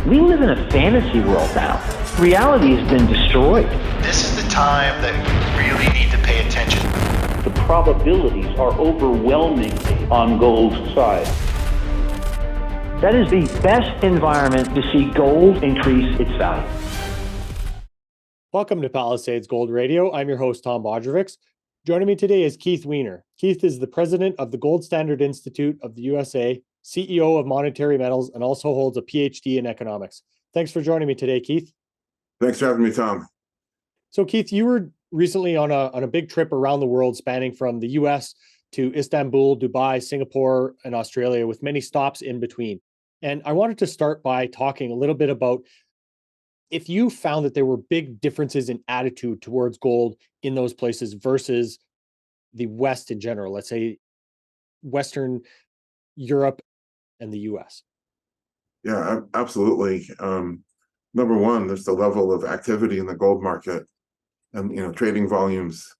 We live in a fantasy world now. Reality has been destroyed. This is the time that we really need to pay attention. The probabilities are overwhelmingly on gold's side. That is the best environment to see gold increase its value. Welcome to Palisades Gold Radio. I'm your host, Tom Bodrovics. Joining me today is Keith Weiner. Keith is the president of the Gold Standard Institute of the USA, CEO of Monetary Metals, and also holds a PhD in economics. Thanks for joining me today, Keith. Thanks for having me, Tom. So, Keith, you were recently on a big trip around the world, spanning from the US to Istanbul, Dubai, Singapore, and Australia, with many stops in between. And I wanted to start by talking a little bit about if you found that there were big differences in attitude towards gold in those places versus the West in general, let's say Western Europe and the US. Yeah, absolutely. Number one, there's the level of activity in the gold market and, trading volumes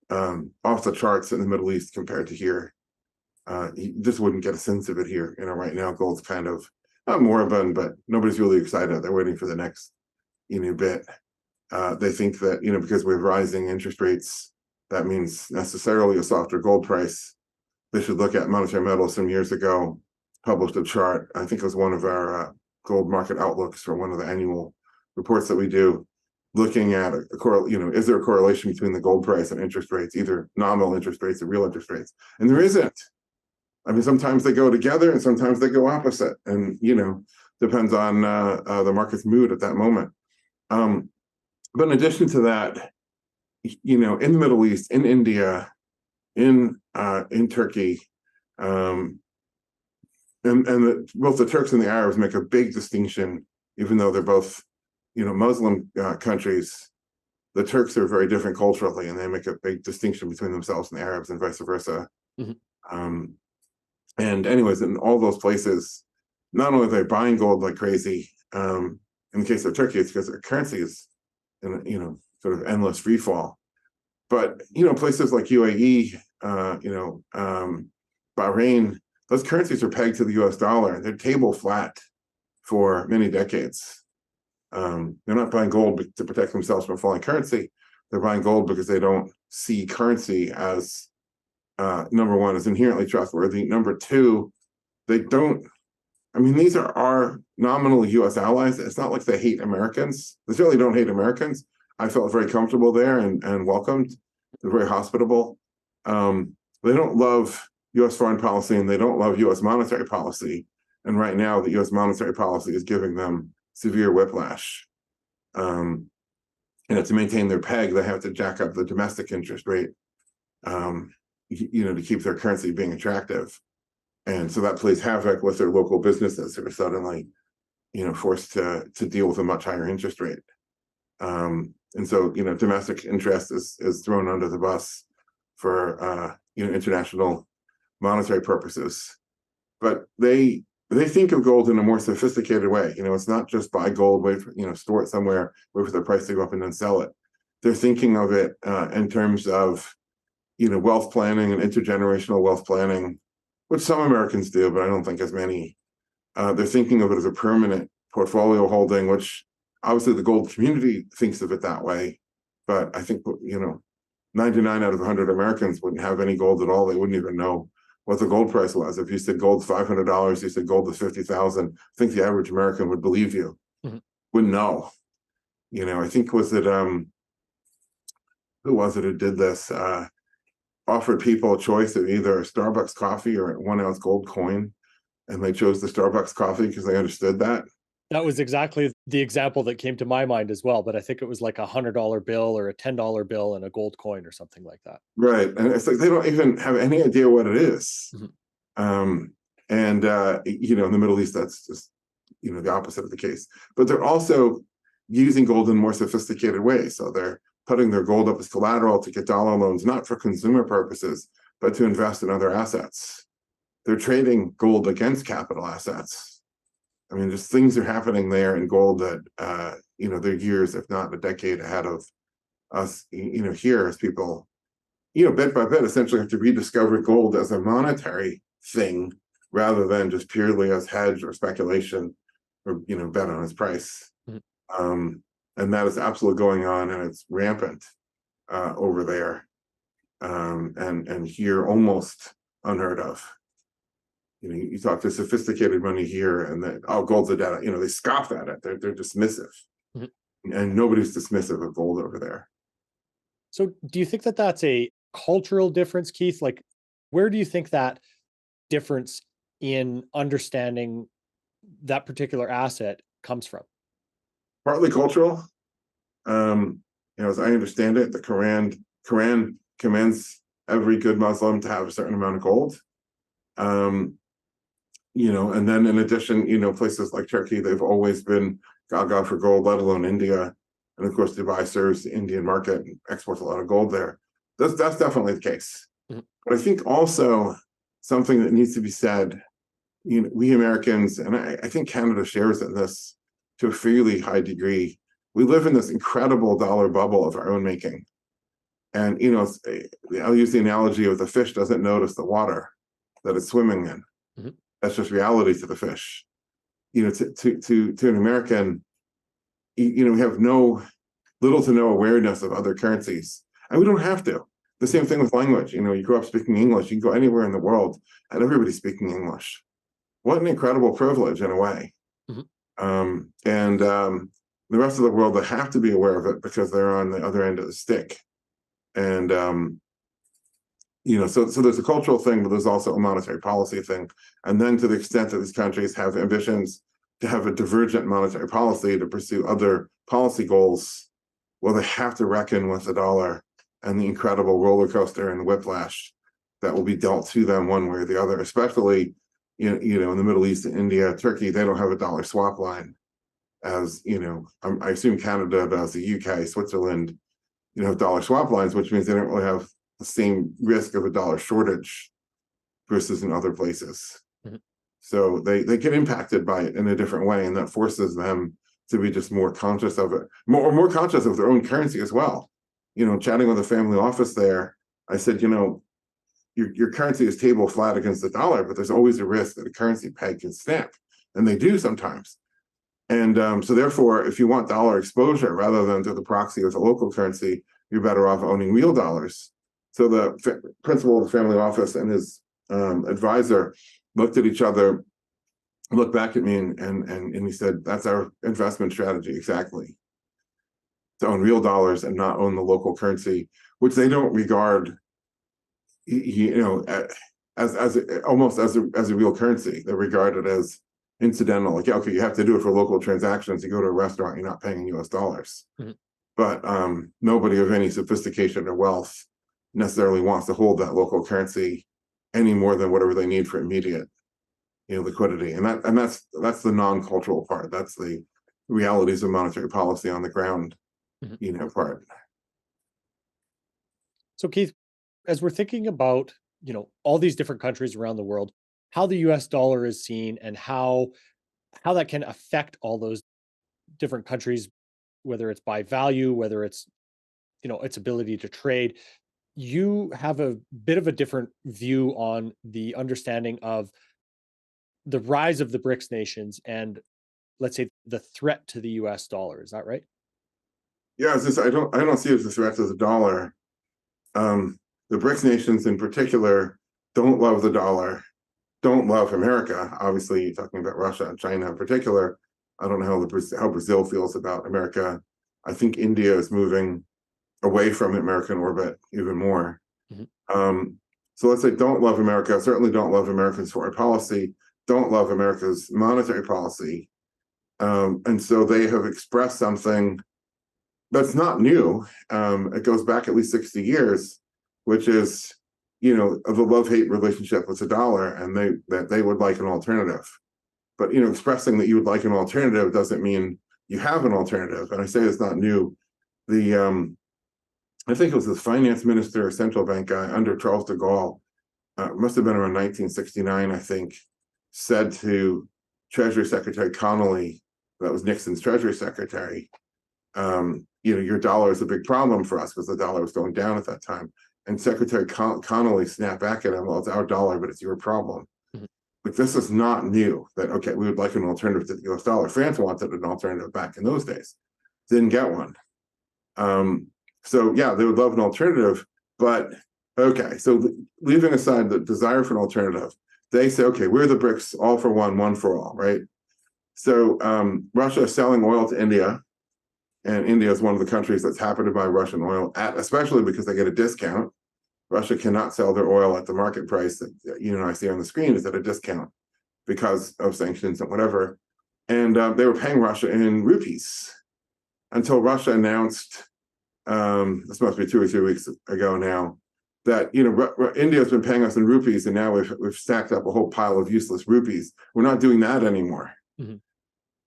off the charts in the Middle East compared to here. You just wouldn't get a sense of it here. Right now, gold's kind of not moribund, but nobody's really excited. They're waiting for the next, bit. They think that, because we have rising interest rates, that means necessarily a softer gold price. They should look at Monetary Metals some years ago, published a chart. I think it was one of our gold market outlooks for one of the annual reports that we do, looking at is there a correlation between the gold price and interest rates, either nominal interest rates or real interest rates? And there isn't. I mean, sometimes they go together and sometimes they go opposite, and depends on the market's mood at that moment. But in addition to that, in the Middle East, in India, in Turkey, and both the Turks and the Arabs make a big distinction, even though they're both, Muslim countries. The Turks are very different culturally, and they make a big distinction between themselves and the Arabs, and vice versa. Mm-hmm. And anyways, in all those places, not only are they buying gold like crazy, in the case of Turkey, it's because their currency is in sort of endless free fall. But places like UAE, Bahrain, those currencies are pegged to the US dollar, and they're table flat for many decades. They're not buying gold to protect themselves from falling currency. They're buying gold because they don't see currency as number one, is inherently trustworthy. Number two, they don't. I mean, these are our nominal U.S. allies. It's not like they hate Americans. They certainly don't hate Americans. I felt very comfortable there and welcomed. They're very hospitable. They don't love U.S. foreign policy, and they don't love U.S. monetary policy. And right now, the U.S. monetary policy is giving them severe whiplash. To maintain their peg, they have to jack up the domestic interest rate, to keep their currency being attractive. And so that plays havoc with their local businesses who are suddenly, forced to deal with a much higher interest rate. And so, domestic interest is thrown under the bus for, international monetary purposes. But they think of gold in a more sophisticated way. It's not just buy gold, wait for, store it somewhere, wait for the price to go up and then sell it. They're thinking of it in terms of, wealth planning and intergenerational wealth planning, which some Americans do, but I don't think as many. They're thinking of it as a permanent portfolio holding, which obviously the gold community thinks of it that way. But I think, 99 out of 100 Americans wouldn't have any gold at all. They wouldn't even know what the gold price was. If you said gold's $500, you said gold is $50,000, I think the average American would believe you. Mm-hmm. Wouldn't know. I think who was it who did this? Offered people a choice of either a Starbucks coffee or a 1 ounce gold coin, and they chose the Starbucks coffee because they understood that. That was exactly the example that came to my mind as well, but I think it was like a $100 bill or a $10 bill and a gold coin or something like that. Right, and it's like they don't even have any idea what it is. Mm-hmm. In the Middle East, that's just the opposite of the case. But they're also using gold in more sophisticated ways. So they're putting their gold up as collateral to get dollar loans, not for consumer purposes, but to invest in other assets. They're trading gold against capital assets. I mean, just things are happening there in gold that, they're years, if not a decade ahead of us, here as people, bit by bit, essentially have to rediscover gold as a monetary thing rather than just purely as hedge or speculation or bet on its price. Mhm. And that is absolutely going on, and it's rampant over there, and here almost unheard of. You talk to sophisticated money here, and gold's a debt. They scoff at it. They're dismissive, Mhm. and nobody's dismissive of gold over there. So do you think that that's a cultural difference, Keith? Like, where do you think that difference in understanding that particular asset comes from? Partly cultural. As I understand it, the Koran commands every good Muslim to have a certain amount of gold. And then in addition, places like Turkey, they've always been gaga for gold, let alone India. And of course, Dubai serves the Indian market and exports a lot of gold there. That's definitely the case. Mhm. But I think also something that needs to be said, we Americans, and I think Canada shares in this to a fairly high degree, we live in this incredible dollar bubble of our own making. And, I'll use the analogy of the fish doesn't notice the water that it's swimming in. Mhm. That's just reality to the fish. To an American, we have little to no awareness of other currencies, and we don't have to. The same thing with language. You grow up speaking English, you can go anywhere in the world and everybody's speaking English. What an incredible privilege in a way. Mhm. And the rest of the world, they have to be aware of it because they're on the other end of the stick. And so there's a cultural thing, but there's also a monetary policy thing. And then to the extent that these countries have ambitions to have a divergent monetary policy to pursue other policy goals, well, they have to reckon with the dollar and the incredible roller coaster and whiplash that will be dealt to them one way or the other, especially in the Middle East, India, Turkey. They don't have a dollar swap line, as I assume Canada does, the UK, Switzerland, have dollar swap lines, which means they don't really have the same risk of a dollar shortage versus in other places. Mhm. So they get impacted by it in a different way, and that forces them to be just more conscious of it, more conscious of their own currency as well. Chatting with a family office there, I said, your currency is table flat against the dollar, but there's always a risk that a currency peg can snap, and they do sometimes. And so therefore, if you want dollar exposure rather than to the proxy of the local currency, you're better off owning real dollars. So the principal of the family office and his advisor looked at each other, looked back at me, and he said, "That's our investment strategy exactly. To own real dollars and not own the local currency, which they don't regard, as almost as a real currency. They regard it as incidental. Like, okay, you have to do it for local transactions. You go to a restaurant, you're not paying in US dollars." Mhm. But nobody of any sophistication or wealth necessarily wants to hold that local currency any more than whatever they need for immediate liquidity. And that's the non-cultural part. That's the realities of monetary policy on the ground Mhm. part. So, Keith, as we're thinking about, all these different countries around the world, how the US dollar is seen and how that can affect all those different countries, whether it's by value, whether it's, its ability to trade, you have a bit of a different view on the understanding of the rise of the BRICS nations and, let's say, the threat to the US dollar. Is that right? Yeah, it's just I don't see it as a threat to the dollar. The BRICS nations in particular don't love the dollar, don't love America. Obviously, you're talking about Russia and China in particular. I don't know how Brazil feels about America. I think India is moving away from American orbit even more. Mhm. So let's say don't love America, certainly don't love America's foreign policy, don't love America's monetary policy. And so they have expressed something that's not new. It goes back at least 60 years, which is, the love-hate relationship with the dollar, and that they would like an alternative. But, expressing that you would like an alternative doesn't mean you have an alternative. And I say it's not new. I think it was the finance minister or central bank guy under Charles de Gaulle, must have been around 1969, I think, said to Treasury Secretary Connolly, that was Nixon's Treasury Secretary, your dollar is a big problem for us because the dollar was going down at that time. And Secretary Connolly snapped back at him, "Well, it's our dollar, but it's your problem." Mhm. Like, this is not new, that, okay, we would like an alternative to the US dollar. France wanted an alternative back in those days, didn't get one. So yeah, they would love an alternative, but okay, so leaving aside the desire for an alternative, they say, okay, we're the BRICS, all for one for all, right? So Russia is selling oil to India, and India is one of the countries that's happy to buy Russian oil at, especially because they get a discount. Russia cannot sell their oil at the market price that I see on the screen is at a discount because of sanctions and whatever. And they were paying Russia in rupees until Russia announced, this must be 2 or 3 weeks ago now, that India's been paying us in rupees, and now we've stacked up a whole pile of useless rupees. We're not doing that anymore. Mm-hmm.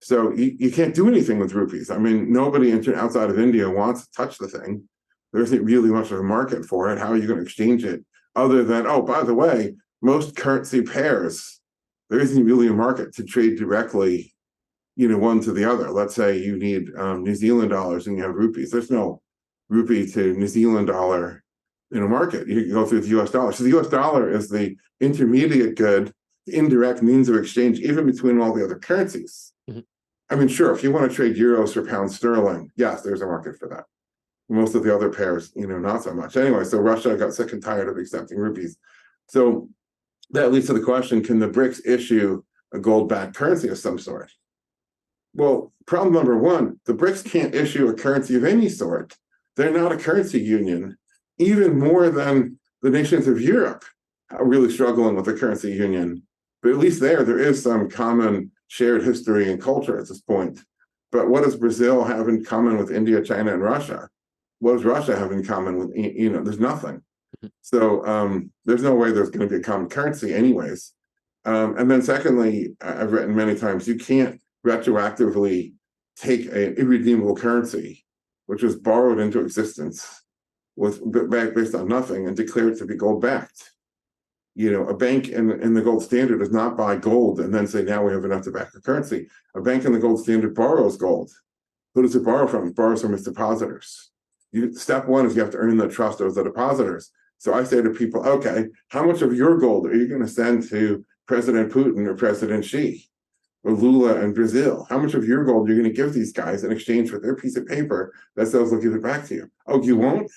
So you can't do anything with rupees. I mean, nobody outside of India wants to touch the thing. There isn't really much of a market for it. How are you going to exchange it? Other than, oh, by the way, most currency pairs, there isn't really a market to trade directly, one to the other. Let's say you need New Zealand dollars and you have rupees. There's no rupee to New Zealand dollar in a market. You can go through the US dollar. So the US dollar is the intermediate good, the indirect means of exchange, even between all the other currencies. Mm-hmm. I mean, sure, if you want to trade euros for pound sterling, yes, there's a market for that. Most of the other pairs, not so much. Anyway, so Russia got sick and tired of accepting rupees. So that leads to the question, can the BRICS issue a gold-backed currency of some sort? Well, problem number one, the BRICS can't issue a currency of any sort. They're not a currency union, even more than the nations of Europe are really struggling with the currency union. But at least there is some common shared history and culture at this point. But what does Brazil have in common with India, China, and Russia? What does Russia have in common with, there's nothing. So there's no way there's going to be a common currency anyways. And then secondly, I've written many times, you can't retroactively take an irredeemable currency, which was borrowed into existence based on nothing, and declare it to be gold-backed. A bank in the gold standard does not buy gold and then say, now we have enough to back the currency. A bank in the gold standard borrows gold. Who does it borrow from? It borrows from its depositors. Step one is you have to earn the trust of the depositors. So I say to people, okay, how much of your gold are you going to send to President Putin or President Xi or Lula in Brazil? How much of your gold are you going to give these guys in exchange for their piece of paper that says they'll give it back to you? Oh, you won't?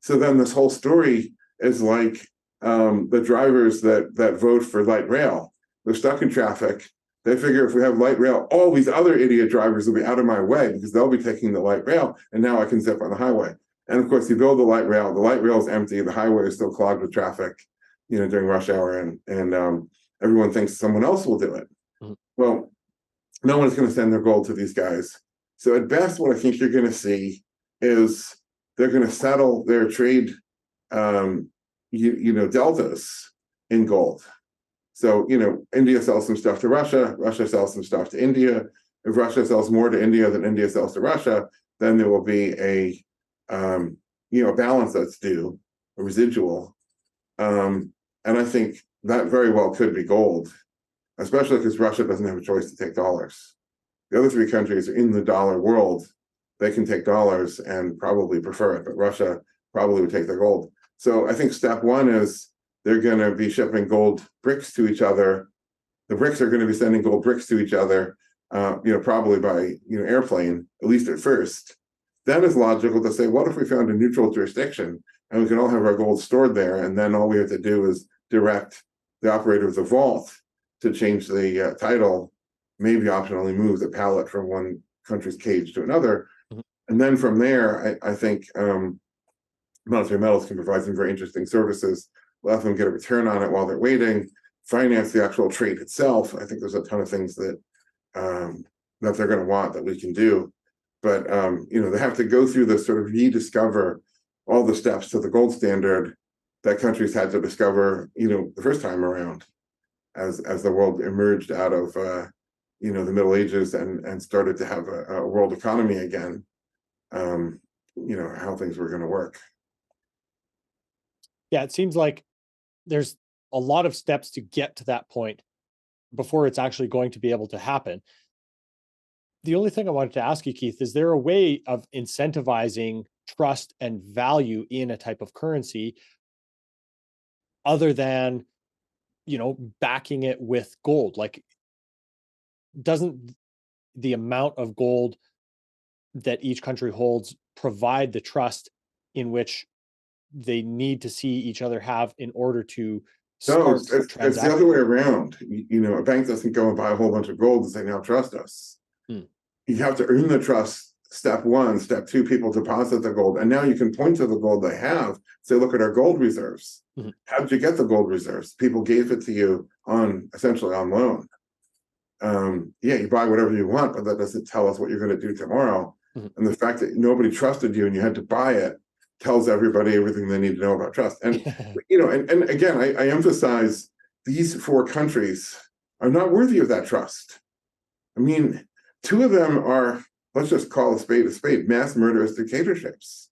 So then this whole story is like the drivers that vote for light rail. They're stuck in traffic. They figure if we have light rail, all these other idiot drivers will be out of my way because they'll be taking the light rail, and now I can zip on the highway. And of course, you build the light rail is empty, the highway is still clogged with traffic, during rush hour, and everyone thinks someone else will do it. Mm-hmm. Well, no one's going to send their gold to these guys. So at best, what I think you're going to see is they're going to settle their trade, deltas in gold. So, India sells some stuff to Russia, Russia sells some stuff to India. If Russia sells more to India than India sells to Russia, then there will be a balance that's due, a residual. And I think that very well could be gold, especially because Russia doesn't have a choice to take dollars. The other three countries are in the dollar world. They can take dollars and probably prefer it, but Russia probably would take their gold. So I think step one is they're going to be shipping gold bricks to each other. The BRICS are going to be sending gold bricks to each other, probably by airplane, at least at first. Then it's logical to say, what if we found a neutral jurisdiction and we can all have our gold stored there, and then all we have to do is direct the operator of the vault to change the title, maybe optionally move the pallet from one country's cage to another. Mm-hmm. And then from there, I think monetary metals can provide some very interesting services. Let them get a return on it while they're waiting, finance the actual trade itself. I think there's a ton of things that they're going to want that we can do. But they have to go through this sort of rediscover all the steps to the gold standard that countries had to discover, the first time around, as the world emerged out of the Middle Ages and started to have a world economy again. How things were going to work. Yeah, it seems like there's a lot of steps to get to that point before it's actually going to be able to happen. The only thing I wanted to ask you, Keith, is there a way of incentivizing trust and value in a type of currency other than backing it with gold? Like, doesn't the amount of gold that each country holds provide the trust in which they need to see each other have in order to No, start it's the other way around. A bank doesn't go and buy a whole bunch of gold and say, now trust us. Hmm. You have to earn the trust. Step one, step two, people deposit the gold. And now you can point to the gold they have, say, look at our gold reserves. Mhm. How did you get the gold reserves? People gave it to you essentially on loan. Yeah, you buy whatever you want, but that doesn't tell us what you're going to do tomorrow. Mhm. And the fact that nobody trusted you and you had to buy it tells everybody everything they need to know about trust. And and again, I emphasize these four countries are not worthy of that trust. I mean, two of them are, let's just call a spade, mass murderous dictatorships,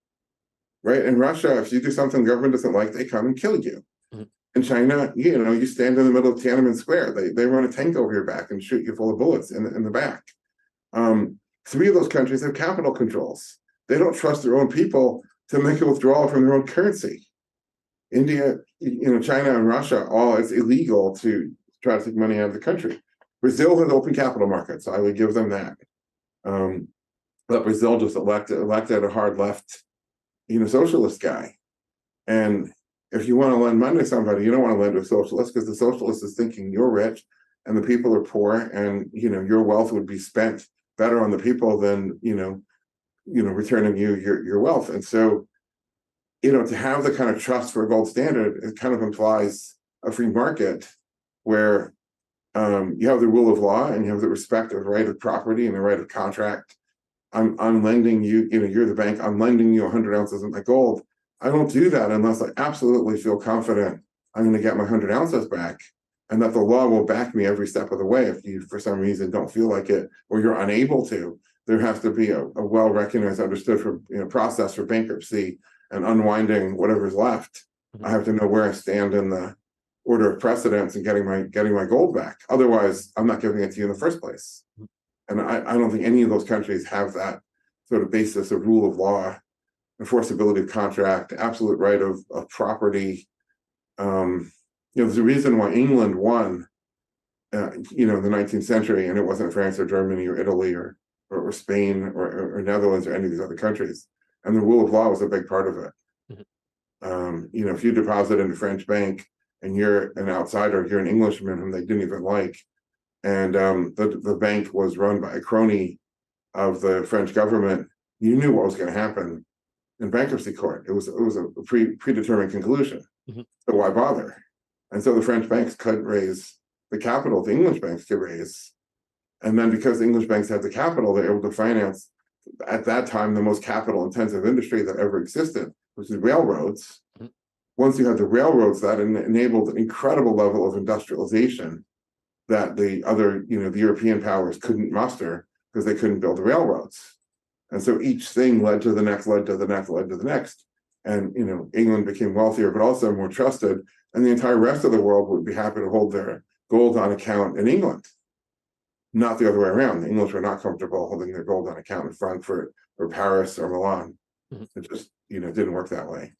right? In Russia, if you do something the government doesn't like, they come and kill you. Mhm. In China, you stand in the middle of Tiananmen Square, they run a tank over your back and shoot you full of bullets in the back. Three of those countries have capital controls. They don't trust their own people to make a withdrawal from their own currency. India, China and Russia, it's illegal to try to take money out of the country. Brazil has open capital markets, so I would give them that. But Brazil just elected a hard left, socialist guy. And if you want to lend money to somebody, you don't want to lend to a socialist because the socialist is thinking you're rich and the people are poor, and your wealth would be spent better on the people than returning you your wealth. And so, to have the kind of trust for a gold standard, it kind of implies a free market where you have the rule of law and you have the respect of right of property and the right of contract. I'm lending you, you're the bank, I'm lending you 100 ounces of my gold. I don't do that unless I absolutely feel confident I'm going to get my 100 ounces back and that the law will back me every step of the way. If you, for some reason, don't feel like it or you're unable to, there has to be a well-recognized, understood process for bankruptcy and unwinding whatever's left. I have to know where I stand in the order of precedence and getting my gold back. Otherwise, I'm not giving it to you in the first place. And I don't think any of those countries have that sort of basis of rule of law, enforceability of contract, absolute right of property. There's a reason why England won, in the 19th century, and it wasn't France or Germany or Italy or Spain or Netherlands or any of these other countries. And the rule of law was a big part of it. Mm-hmm. If you deposit in a French bank and you're an outsider, you're an Englishman whom they didn't even like, and the bank was run by a crony of the French government, you knew what was going to happen in bankruptcy court. It was a predetermined conclusion. Mm-hmm. So why bother? And so the French banks couldn't raise the capital the English banks could raise. And then because the English banks had the capital, they're able to finance, at that time, the most capital intensive industry that ever existed, which is railroads. Mm-hmm. Once you had the railroads, that enabled an incredible level of industrialization that the other, the European powers couldn't muster because they couldn't build the railroads. And so each thing led to the next, led to the next, led to the next. And, England became wealthier, but also more trusted. And the entire rest of the world would be happy to hold their gold on account in England. Not the other way around. The English were not comfortable holding their gold on account in Frankfurt or Paris or Milan. Mm-hmm. It just, didn't work that way.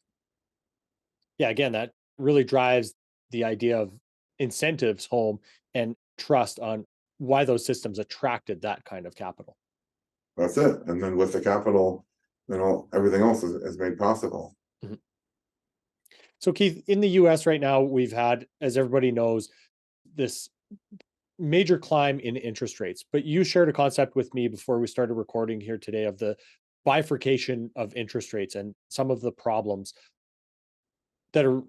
Yeah, again, that really drives the idea of incentives home and trust on why those systems attracted that kind of capital. That's it. And then with the capital, everything else is made possible. Mm-hmm. So Keith, in the US right now, we've had, as everybody knows, this major climb in interest rates. But you shared a concept with me before we started recording here today of the bifurcation of interest rates and some of the problems that are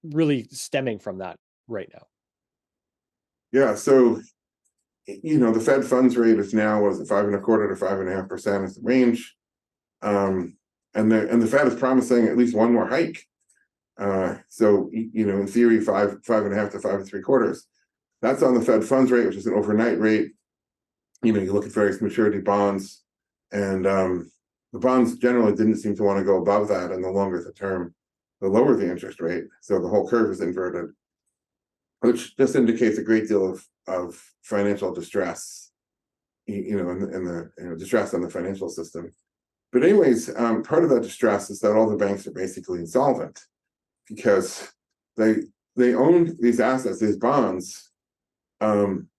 really stemming from that right now. Yeah. So, the Fed funds rate is now, 5.25% to 5.5% is the range. And the Fed is promising at least one more hike. So, in theory, 5.5% to 5.75%. That's on the Fed funds rate, which is an overnight rate. You look at various maturity bonds, and the bonds generally didn't seem to want to go above that. And the longer the term, the lower the interest rate. So the whole curve is inverted, which just indicates a great deal of financial distress, in the distress on the financial system. But anyways, part of that distress is that all the banks are basically insolvent because they own these assets, these bonds,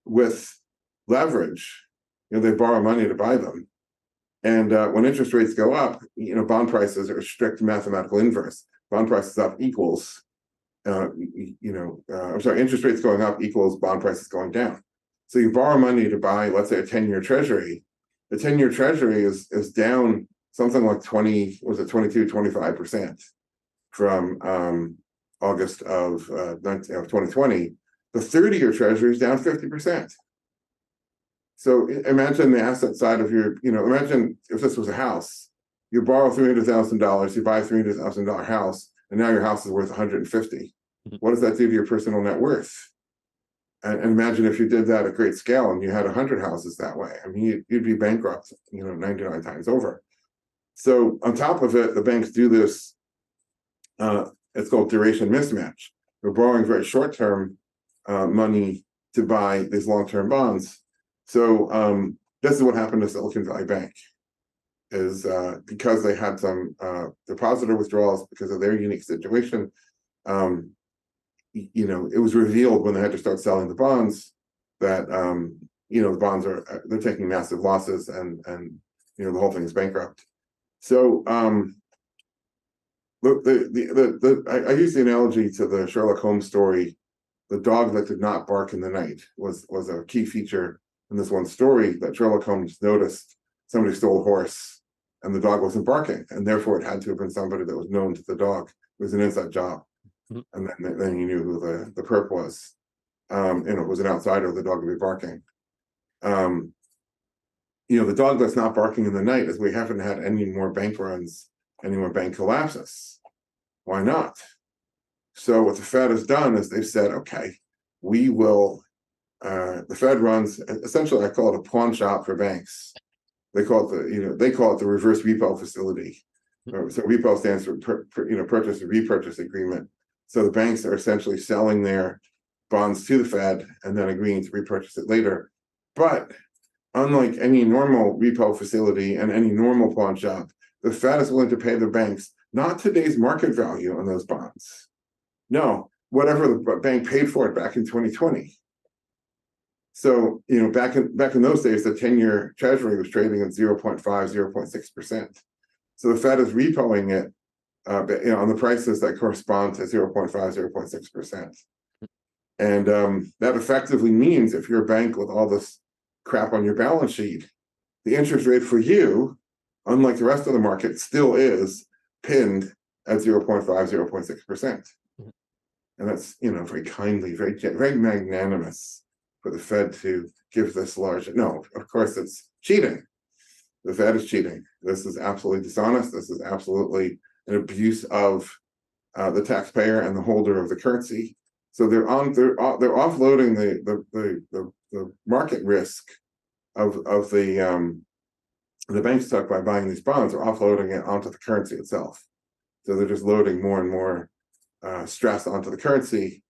with leverage. They borrow money to buy them. And when interest rates go up, bond prices are a strict mathematical inverse. Bond prices up equals, interest rates going up equals bond prices going down. So you borrow money to buy, let's say, a 10-year treasury. The 10-year treasury is down something like 25% from August of 2020. The 30-year treasury is down 50%. So imagine the asset side of your, imagine if this was a house. You borrow $300,000, you buy a $300,000 house, and now your house is worth $150,000. What does that do to your personal net worth? And imagine if you did that at great scale and you had 100 houses that way. I mean, you'd be bankrupt, 99 times over. So on top of it, the banks do this, it's called duration mismatch. We're borrowing very short-term money to buy these long-term bonds. So this is what happened to Silicon Valley Bank, is because they had some depositor withdrawals because of their unique situation. It was revealed when they had to start selling the bonds that the bonds they're taking massive losses, and the whole thing is bankrupt. So look, I use the analogy to the Sherlock Holmes story. The dog that did not bark in the night was a key feature in this one story, that Sherlock Holmes noticed somebody stole a horse and the dog wasn't barking, and therefore it had to have been somebody that was known to the dog. It was an inside job. And then you knew who the perp was. It was an outsider, the dog would be barking. The dog that's not barking in the night is we haven't had any more bank runs, any more bank collapses. Why not? So what the Fed has done is they've said, okay, we will, the Fed runs, essentially I call it a pawn shop for banks. They call it the reverse repo facility. So repo stands for purchase and repurchase agreement. So the banks are essentially selling their bonds to the Fed and then agreeing to repurchase it later. But unlike any normal repo facility and any normal pawn shop, the Fed is willing to pay the banks not today's market value on those bonds. No, whatever the bank paid for it back in 2020. So, back in those days, the 10-year treasury was trading at 0.5, 0.6%. So the Fed is repoing it on the prices that correspond to 0.5, 0.6%. And that effectively means if you're a bank with all this crap on your balance sheet, the interest rate for you, unlike the rest of the market, still is pinned at 0.5, 0.6%. And that's, very kindly, very magnanimous for the Fed to give this large. No, of course, it's cheating. The Fed is cheating. This is absolutely dishonest. This is absolutely an abuse of the taxpayer and the holder of the currency. So they're offloading the market risk of the banks took by buying these bonds. Are offloading it onto the currency itself. So they're just loading more and more stress onto the currency,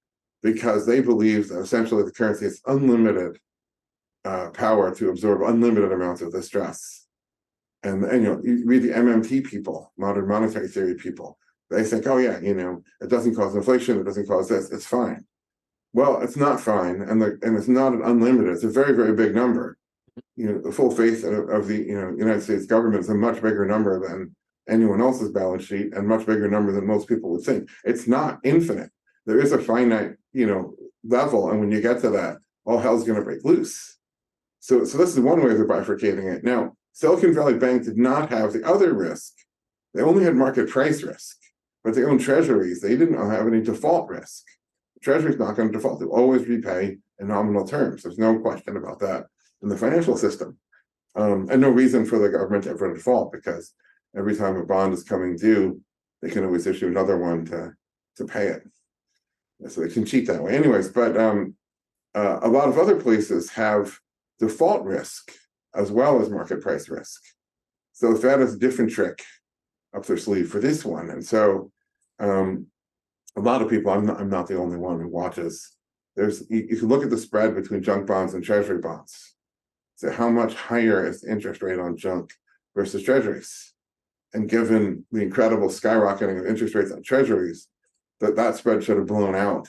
because they believe that essentially the currency has unlimited power to absorb unlimited amounts of the stress. And you read the MMT people, modern monetary theory people, they think, oh yeah, it doesn't cause inflation, it doesn't cause this, it's fine. Well, it's not fine, and it's not unlimited. It's a very, very big number. The full faith of the United States government is a much bigger number than anyone else's balance sheet, and much bigger number than most people would think. It's not infinite. There is a finite, level, and when you get to that, all hell's going to break loose. So this is one way they're bifurcating it. Now, Silicon Valley Bank did not have the other risk. They only had market price risk, but they own treasuries. They didn't have any default risk. The treasury's not going to default. They'll always repay in nominal terms. There's no question about that in the financial system. And no reason for the government to ever default, because every time a bond is coming due, they can always issue another one to pay it. So they can cheat that way. Anyways, but a lot of other places have default risk as well as market price risk. So the Fed has a different trick up their sleeve for this one. And so a lot of people, I'm not the only one who watches. You can look at the spread between junk bonds and treasury bonds. So how much higher is the interest rate on junk versus treasuries? And given the incredible skyrocketing of interest rates on treasuries, that spread should have blown out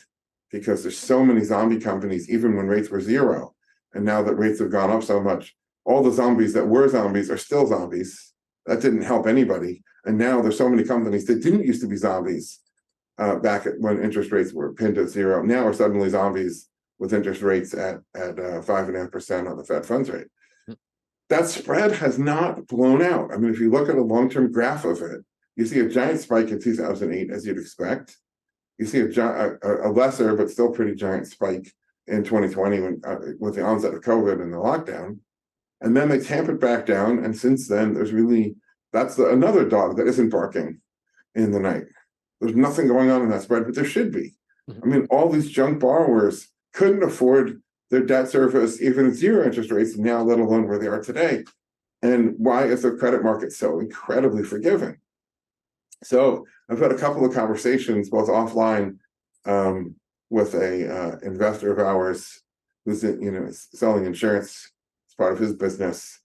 because there's so many zombie companies, even when rates were zero. And now that rates have gone up so much, all the zombies that were zombies are still zombies. That didn't help anybody. And now there's so many companies that didn't used to be zombies back when interest rates were pinned at zero. Now are suddenly zombies with interest rates at 5.5% on the Fed funds rate. That spread has not blown out. I mean, if you look at a long-term graph of it, you see a giant spike in 2008, as you'd expect. You see a lesser but still pretty giant spike in 2020 when, with the onset of COVID and the lockdown. And then they tamp it back down. And since then, there's really, another dog that isn't barking in the night. There's nothing going on in that spread, but there should be. I mean, all these junk borrowers couldn't afford their debt service, even at zero interest rates now, let alone where they are today. And why is the credit market so incredibly forgiving? So I've had a couple of conversations, both offline with a investor of ours who's selling insurance as part of his business,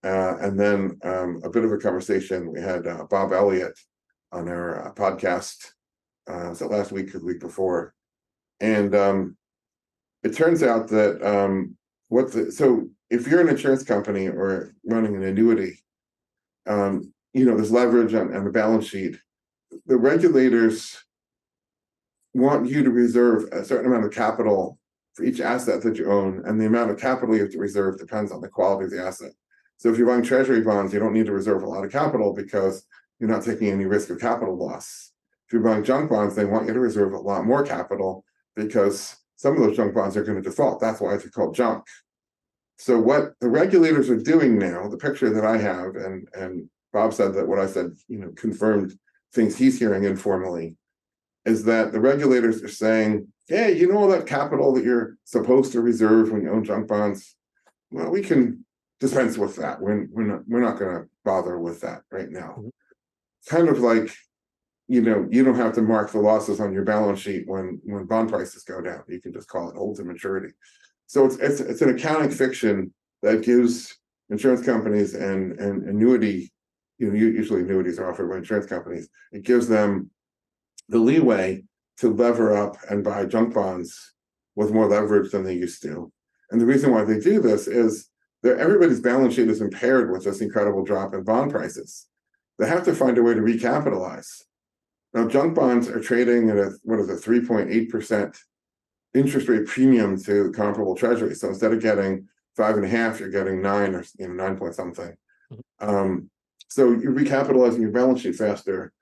and then a bit of a conversation. We had Bob Elliott on our podcast, so last week or the week before, and it turns out that so if you're an insurance company or running an annuity, there's leverage on the balance sheet. The regulators want you to reserve a certain amount of capital for each asset that you own, and the amount of capital you have to reserve depends on the quality of the asset. So if you're buying treasury bonds, you don't need to reserve a lot of capital because you're not taking any risk of capital loss. If you're buying junk bonds, they want you to reserve a lot more capital because some of those junk bonds are going to default. That's why it's called junk. So what the regulators are doing now, the picture that I have, and Bob said that what I said, confirmed things he's hearing informally, is that the regulators are saying, hey, all that capital that you're supposed to reserve when you own junk bonds, well, we can dispense with that. We're not going to bother with that right now. Kind of like, you don't have to mark the losses on your balance sheet when bond prices go down. You can just call it hold to maturity. So it's an accounting fiction that gives insurance companies and annuity, usually annuities are offered by insurance companies. It gives them the leeway to lever up and buy junk bonds with more leverage than they used to. And the reason why they do this is that everybody's balance sheet is impaired with this incredible drop in bond prices. They have to find a way to recapitalize. Now, junk bonds are trading at a 3.8% interest rate premium to comparable treasuries. So instead of getting 5.5, you're getting 9 or 9 point something. So you're recapitalizing your balance sheet faster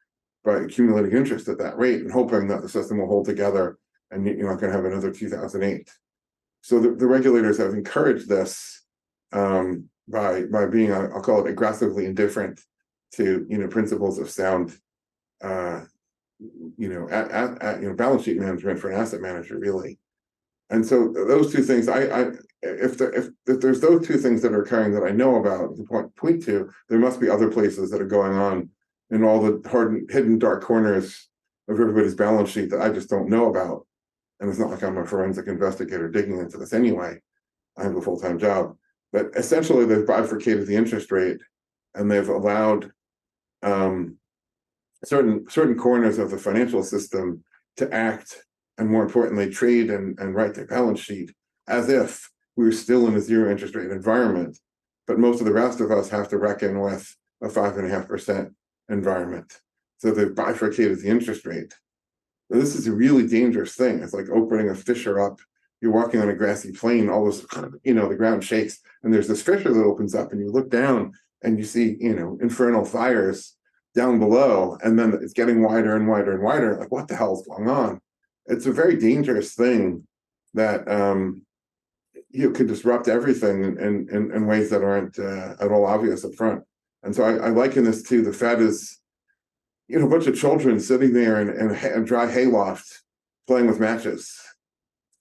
by accumulating interest at that rate and hoping that the system will hold together and you're not going to have another 2008. So the regulators have encouraged this by being, I'll call it, aggressively indifferent to principles of sound balance sheet management for an asset manager, really. And so those two things, if there's those two things that are occurring that I know about to point to, there must be other places that are going on in all the hidden dark corners of everybody's balance sheet that I just don't know about. And it's not like I'm a forensic investigator digging into this anyway. I have a full-time job. But essentially, they've bifurcated the interest rate, and they've allowed certain corners of the financial system to act, and more importantly, trade and write their balance sheet as if we were still in a zero interest rate environment. But most of the rest of us have to reckon with a 5.5% environment. So they've bifurcated the interest rate. Now, this is a really dangerous thing. It's like opening a fissure up. You're walking on a grassy plain, all this, the ground shakes, and there's this fissure that opens up, and you look down and you see, infernal fires down below, and then it's getting wider and wider and wider. Like, what the hell is going on? It's a very dangerous thing that could disrupt everything in ways that aren't at all obvious up front. And so I liken this to the Fed is, a bunch of children sitting there in a dry hayloft playing with matches.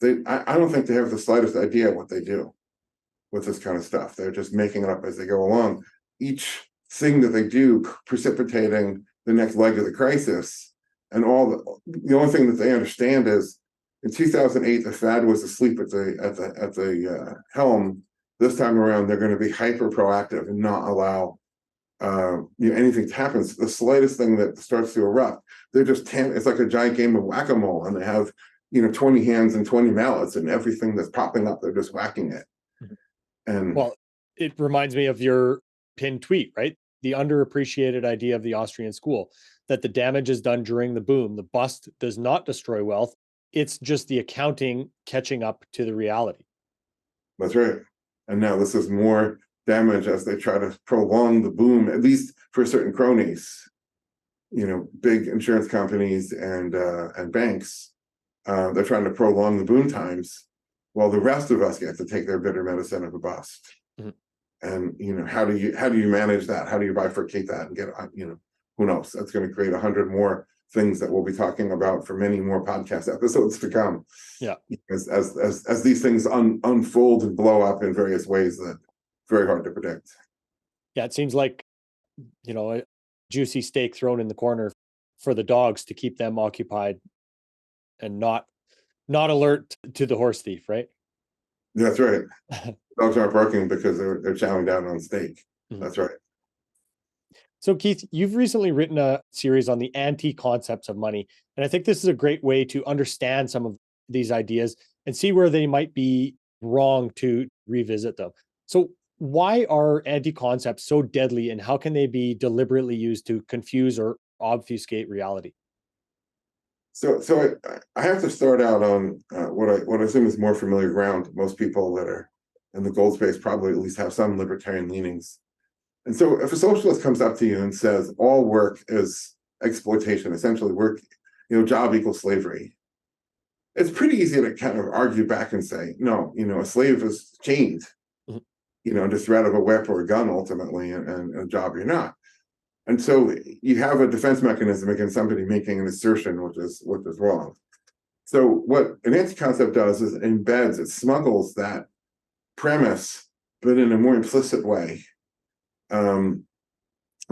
I don't think they have the slightest idea what they do with this kind of stuff. They're just making it up as they go along. Each thing that they do precipitating the next leg of the crisis, and the only thing that they understand is in 2008 the Fed was asleep at the helm. This time around they're going to be hyper proactive and not allow anything to happen. The slightest thing that starts to erupt, they're just it's like a giant game of whack-a-mole, and they have 20 hands and 20 mallets, and everything that's popping up, they're just whacking it. Mhm. And Well, it reminds me of your pinned tweet, right? The underappreciated idea of the Austrian school that the damage is done during the boom. The bust does not destroy wealth. It's just the accounting catching up to the reality. that's right. And now this is more damage as they try to prolong the boom, at least for certain cronies, big insurance companies and banks. They're trying to prolong the boom times while the rest of us get to take their bitter medicine of a bust. Mhm. And how do you manage that? How do you bifurcate that and get who knows? That's going to create 100 more things that we'll be talking about for many more podcast episodes to come. Yeah. As these things unfold and blow up in various ways that very hard to predict. Yeah, it seems like, a juicy steak thrown in the corner for the dogs to keep them occupied and not alert to the horse thief, right? That's right. Dogs aren't barking because they're chowing down on steak. Mhm. That's right. So, Keith, you've recently written a series on the anti-concepts of money. And I think this is a great way to understand some of these ideas and see where they might be wrong to revisit them. So, why are anti-concepts so deadly and how can they be deliberately used to confuse or obfuscate reality? So I have to start out on what I assume is more familiar ground. Most people that are in the gold space probably at least have some libertarian leanings. And so if a socialist comes up to you and says all work is exploitation, essentially work, job equals slavery, it's pretty easy to kind of argue back and say, no, a slave is chained, Mhm. under threat of a whip or a gun ultimately, and a job you're not. And so you have a defense mechanism against somebody making an assertion which is wrong. So what an anti-concept does is it embeds, it smuggles that premise, but in a more implicit way. And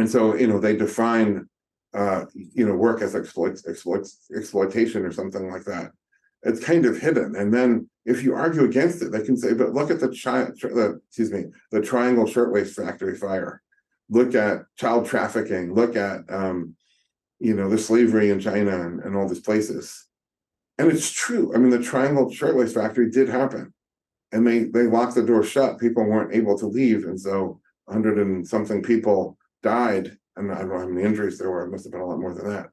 so they define work as exploitation or something like that. It's kind of hidden, and then if you argue against it, they can say, "But look at the Triangle Shirtwaist Factory fire. Look at child trafficking. Look at the slavery in China and all these places." And it's true. I mean, the Triangle Shirtwaist Factory did happen, and they locked the door shut. People weren't able to leave, and so 100 and something people died. And I don't know how many injuries there were. It must have been a lot more than that.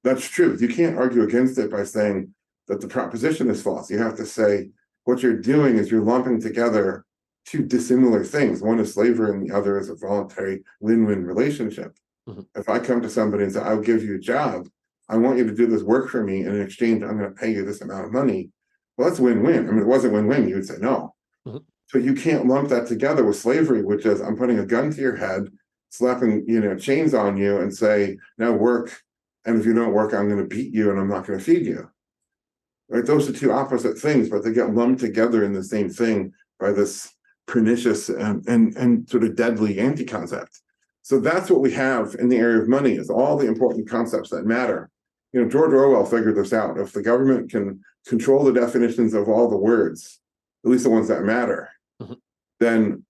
That's true. You can't argue against it by saying that the proposition is false. You have to say what you're doing is you're lumping together two dissimilar things. One is slavery and the other is a voluntary win-win relationship. Mhm. If I come to somebody and say, I'll give you a job, I want you to do this work for me, and in exchange, I'm going to pay you this amount of money. Well, that's win-win. I mean, it wasn't win-win, you would say no. Mhm. So you can't lump that together with slavery, which is I'm putting a gun to your head, slapping chains on you, and say, now work. And if you don't work, I'm going to beat you and I'm not going to feed you. Right? Those are two opposite things, but they get lumped together in the same thing by this pernicious and sort of deadly anti-concept. So that's what we have in the area of money, is all the important concepts that matter. George Orwell figured this out. If the government can control the definitions of all the words, at least the ones that matter, Mhm. then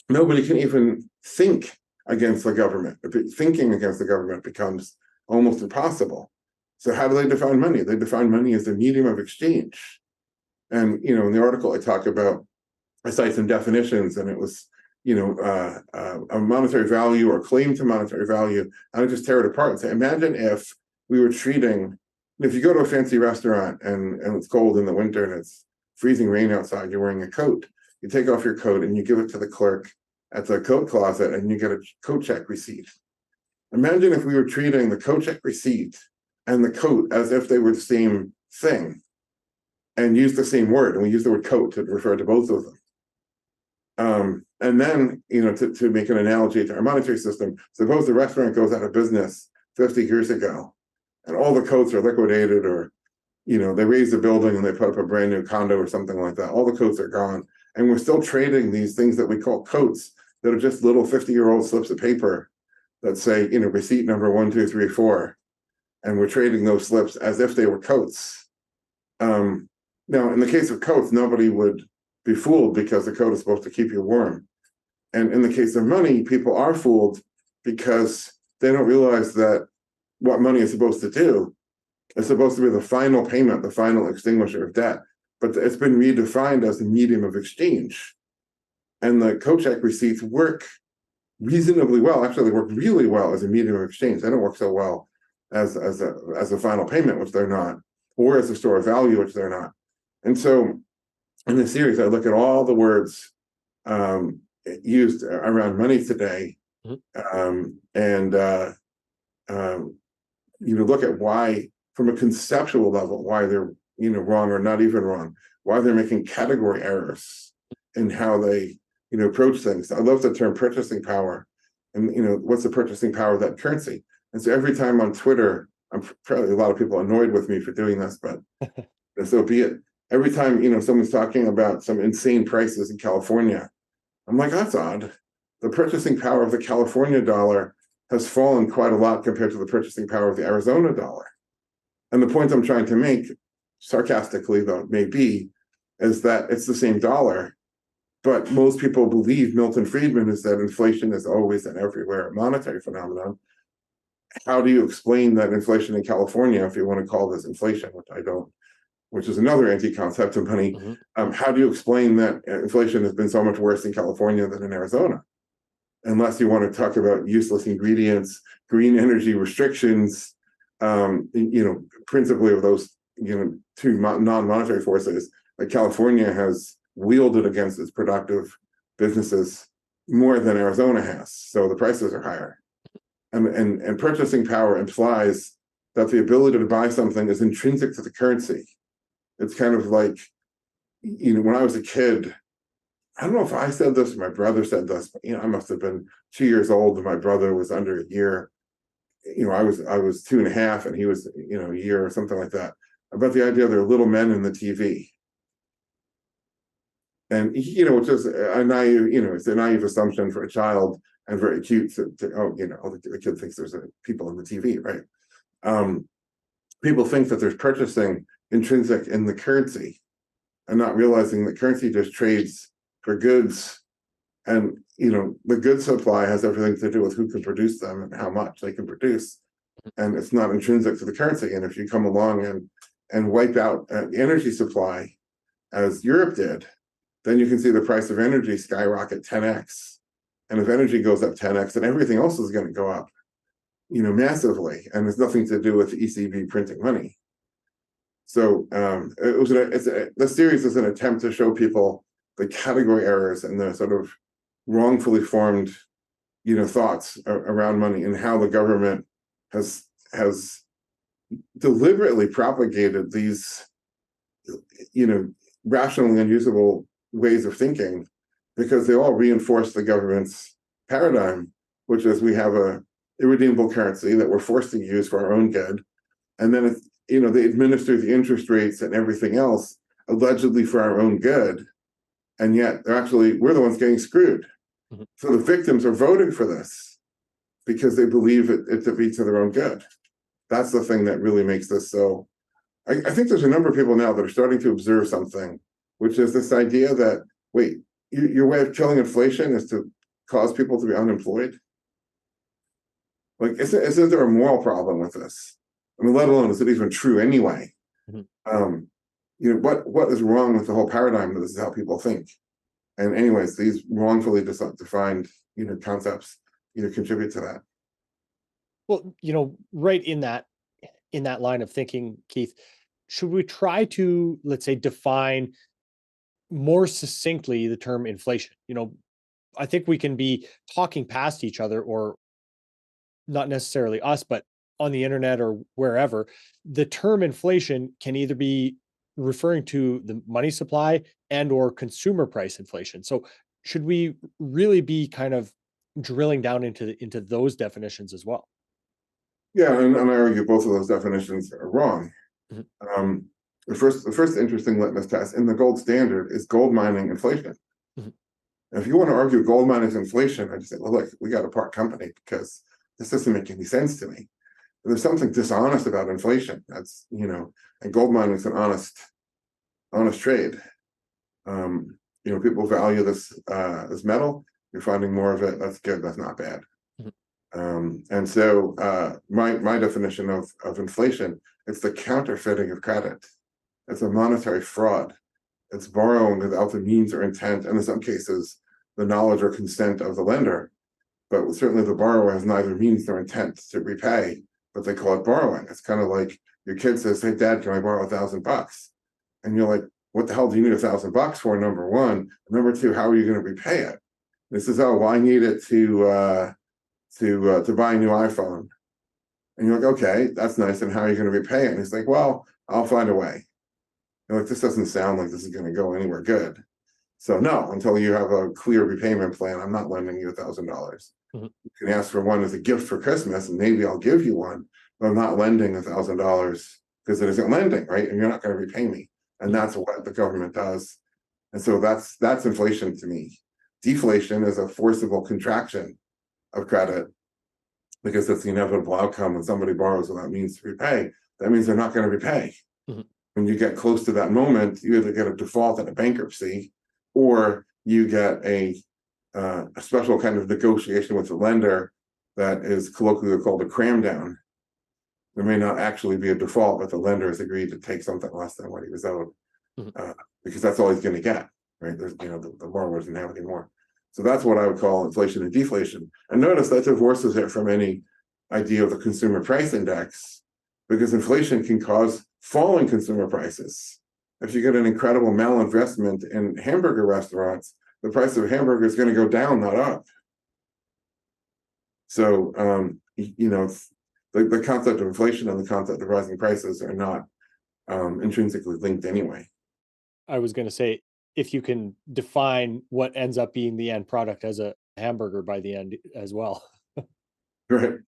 nobody can even think against the government. Thinking against the government becomes almost impossible. So how do they define money? They define money as a medium of exchange. And in the article I talk about, I cite some definitions, and it was a monetary value or claim to monetary value. And I just tear it apart and say, imagine if we were treating, if you go to a fancy restaurant and it's cold in the winter and it's freezing rain outside, you're wearing a coat. You take off your coat and you give it to the clerk at the coat closet and you get a coat check receipt. Imagine if we were treating the coat check receipt and the coat as if they were the same thing and use the same word. And we use the word coat to refer to both of them. And then, to make an analogy to our monetary system, suppose the restaurant goes out of business 50 years ago and all the coats are liquidated, or, they raise the building and they put up a brand new condo or something like that. All the coats are gone. And we're still trading these things that we call coats that are just little 50-year-old slips of paper that say, receipt number 1, 2, 3, 4. And we're trading those slips as if they were coats. Now, in the case of coats, nobody would be fooled because the coat is supposed to keep you warm. And in the case of money, people are fooled because they don't realize that what money is supposed to do It's supposed to be the final payment, the final extinguisher of debt, but it's been redefined as the medium of exchange. And the co-check receipts work reasonably well. Actually, they work really well as a medium of exchange. They don't work so well as a final payment, which they're not, or as a store of value, which they're not. And so in this series, I look at all the words used around money today, and look at why, from a conceptual level, why they're wrong or not even wrong, why they're making category errors in how they approach things. I love the term purchasing power, and what's the purchasing power of that currency? And so every time on Twitter, I'm probably a lot of people annoyed with me for doing this, but so be it. Every time someone's talking about some insane prices in California, I'm like, that's odd. The purchasing power of the California dollar has fallen quite a lot compared to the purchasing power of the Arizona dollar. And the point I'm trying to make, sarcastically though it may be, is that it's the same dollar, but most people believe Milton Friedman is that inflation is always and everywhere a monetary phenomenon. How do you explain that inflation in California, if you want to call this inflation, which I don't, which is another anti-concept of money? How do you explain that inflation has been so much worse in California than in Arizona? Unless you want to talk about useless ingredients, green energy restrictions, principally of those, two non-monetary forces that California has wielded against its productive businesses more than Arizona has. So the prices are higher. And purchasing power implies that the ability to buy something is intrinsic to the currency. It's kind of like, when I was a kid, I don't know if I said this or my brother said this, but I must have been 2 years old and my brother was under a year. I was 2.5 and he was, a year or something like that. About the idea there are little men in the TV. And which is a naive, it's a naive assumption for a child and very cute the kid thinks there's people in the TV, right? People think that there's purchasing intrinsic in the currency and not realizing that currency just trades for goods, and the goods supply has everything to do with who can produce them and how much they can produce, and it's not intrinsic to the currency. And if you come along and wipe out the energy supply, as Europe did, then you can see the price of energy skyrocket 10x. And if energy goes up 10x, then everything else is going to go up, massively, and it's nothing to do with the ECB printing money. So the series is an attempt to show people the category errors and the sort of wrongfully formed, thoughts around money, and how the government has deliberately propagated these, rationally unusable ways of thinking, because they all reinforce the government's paradigm, which is we have a irredeemable currency that we're forced to use for our own good, and then they administer the interest rates and everything else allegedly for our own good, and yet we're the ones getting screwed. So the victims are voting for this because they believe it to be to their own good. That's the thing that really makes this so. I think there's a number of people now that are starting to observe something, which is this idea that, wait, your way of killing inflation is to cause people to be unemployed? Like, isn't there a moral problem with this? I mean, let alone is it even true anyway? What is wrong with the whole paradigm that this is how people think? And anyways, these wrongfully defined, concepts, contribute to that. Well, right in that line of thinking, Keith, should we try to, let's say, define more succinctly the term inflation? I think we can be talking past each other, or not necessarily us, but on the internet or wherever. The term inflation can either be referring to the money supply and or consumer price inflation. So should we really be kind of drilling down into those definitions as well? Yeah, and I argue both of those definitions are wrong. The first interesting litmus test in the gold standard is gold mining inflation. And if you want to argue gold mining is inflation, I just say, well, look, we got to part company because this doesn't make any sense to me. There's something dishonest about inflation. That's, and gold mining is an honest trade. People value this metal. You're finding more of it. That's good. That's not bad. And so my definition of inflation It's the counterfeiting of credit. It's a monetary fraud. It's borrowing without the means or intent, and in some cases, the knowledge or consent of the lender. But certainly the borrower has neither means nor intent to repay, but they call it borrowing. It's kind of like your kid says, "Hey, Dad, can I borrow $1,000?" And you're like, "What the hell do you need $1,000 for?" Number one, and number two, how are you going to repay it? And he says, "Oh, well, I need it to buy a new iPhone." And you're like, "Okay, that's nice. And how are you going to repay it?" And he's like, "Well, I'll find a way." You're like, "This doesn't sound like this is going to go anywhere good." So no, until you have a clear repayment plan, I'm not lending you $1,000. Mhm. You can ask for one as a gift for Christmas, and maybe I'll give you one, but I'm not lending $1,000 because it isn't lending, right? And you're not going to repay me. And that's what the government does. And so that's inflation to me. Deflation is a forcible contraction of credit because that's the inevitable outcome when somebody borrows without means to repay. That means they're not going to repay. Mhm. When you get close to that moment, you either get a default and a bankruptcy, or you get a special kind of negotiation with the lender that is colloquially called a cram down. There may not actually be a default, but the lender has agreed to take something less than what he was owed, Mhm. because that's all he's going to get, right? There's, the borrower doesn't have any more. So that's what I would call inflation and deflation. And notice that divorces it from any idea of the consumer price index, because inflation can cause falling consumer prices. If you get an incredible malinvestment in hamburger restaurants, the price of a hamburger is going to go down, not up. So, the concept of inflation and the concept of rising prices are not intrinsically linked anyway. I was going to say, if you can define what ends up being the end product as a hamburger by the end as well. Right.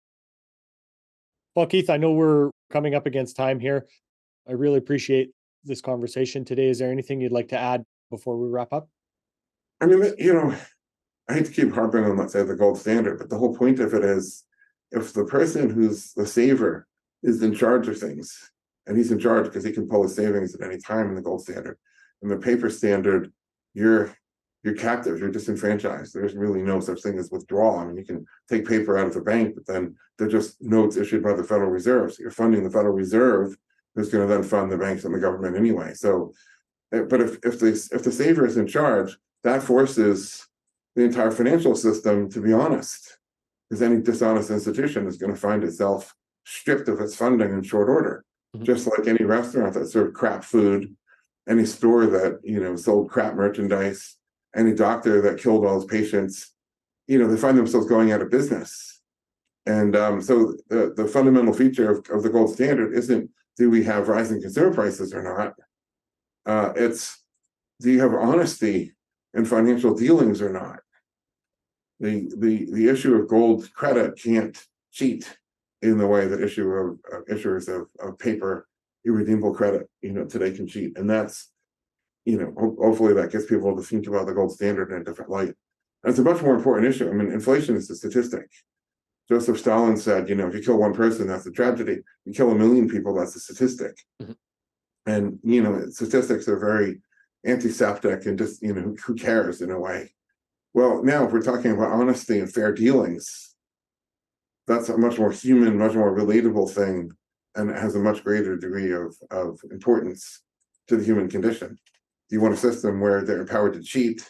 Well, Keith, I know we're coming up against time here. I really appreciate this conversation today. Is there anything you'd like to add before we wrap up? I mean, I hate to keep harping on, let's say, the gold standard, but the whole point of it is, if the person who's the saver is in charge of things, and he's in charge because he can pull his savings at any time in the gold standard, in the paper standard, you're captive, you're disenfranchised. There's really no such thing as withdrawal. I mean, you can take paper out of the bank, but then they're just notes issued by the Federal Reserve. So you're funding the Federal Reserve, who's going to then fund the banks and the government anyway. So, but if the saver is in charge, that forces the entire financial system to be honest, because any dishonest institution is going to find itself stripped of its funding in short order. Mhm. Just like any restaurant that served crap food, any store that sold crap merchandise, any doctor that killed all his patients, they find themselves going out of business. And so the fundamental feature of the gold standard isn't, do we have rising consumer prices or not? It's, do you have honesty in financial dealings or not? The issue of gold credit can't cheat in the way that issuers of paper irredeemable credit today can cheat. And that's hopefully that gets people to think about the gold standard in a different light. And it's a much more important issue. I mean, inflation is a statistic. Joseph Stalin said, if you kill one person, that's a tragedy. You kill 1 million people, that's a statistic. Mhm. And statistics are very antiseptic and just who cares in a way. Well, now if we're talking about honesty and fair dealings, that's a much more human, much more relatable thing, and it has a much greater degree of importance to the human condition. Do you want a system where they're empowered to cheat,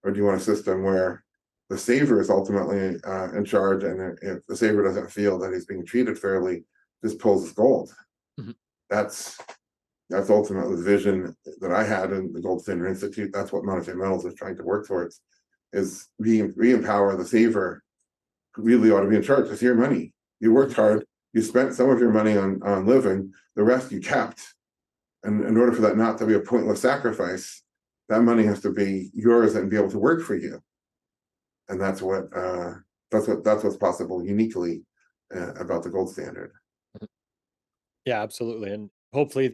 or do you want a system where the saver is ultimately in charge, and if the saver doesn't feel that he's being treated fairly, just pulls his gold? Mhm. That's ultimately the vision that I had in the Gold Standard Institute. That's what Monetary Metals is trying to work towards, is re-empower the saver, who really ought to be in charge. It's your money. You worked hard. You spent some of your money on living. The rest you kept. And in order for that not to be a pointless sacrifice, that money has to be yours and be able to work for you. And that's what's possible uniquely about the gold standard. Yeah, absolutely. And hopefully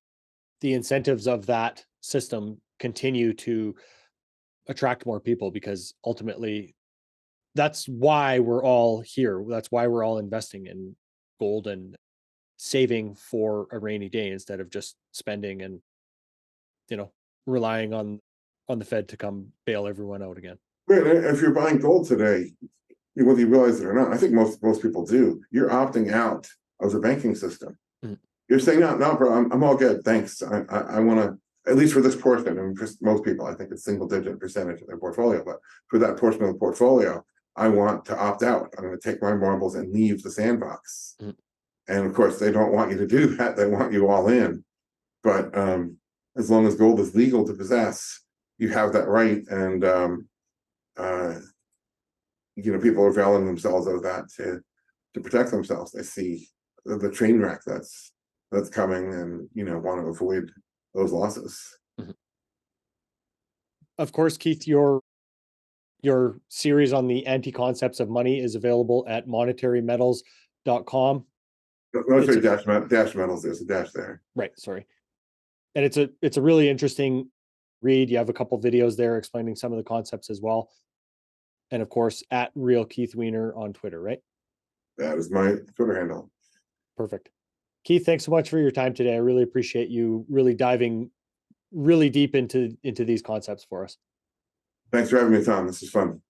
the incentives of that system continue to attract more people, because ultimately that's why we're all here. That's why we're all investing in gold and saving for a rainy day instead of just spending and you know relying on the Fed to come bail everyone out again. Right. If you're buying gold today, whether you realize it or not, I think most people do, you're opting out of the banking system. Mhm. You're saying no, bro. I'm all good. Thanks. I want to, at least for this portion, and for most people, I think it's single-digit percentage of their portfolio. But for that portion of the portfolio, I want to opt out. I'm going to take my marbles and leave the sandbox. Mhm. And of course, they don't want you to do that. They want you all in. But as long as gold is legal to possess, you have that right. And people are availing themselves of that to protect themselves. They see the train wreck that's coming, and want to avoid those losses. Of course, Keith, your series on the anti-concepts of money is available at monetarymetals.com. No, sorry, dash metals. There's a dash there. Right, sorry. And it's a really interesting read. You have a couple videos there explaining some of the concepts as well. And of course, at Real Keith Weiner on Twitter, right? That is my Twitter handle. Perfect. Keith, thanks so much for your time today. I really appreciate you really diving really deep into these concepts for us. Thanks for having me, Tom. This is fun.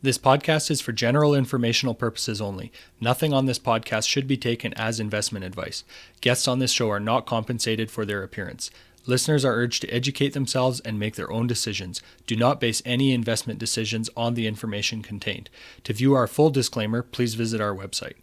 This podcast is for general informational purposes only. Nothing on this podcast should be taken as investment advice. Guests on this show are not compensated for their appearance. Listeners are urged to educate themselves and make their own decisions. Do not base any investment decisions on the information contained. To view our full disclaimer, please visit our website.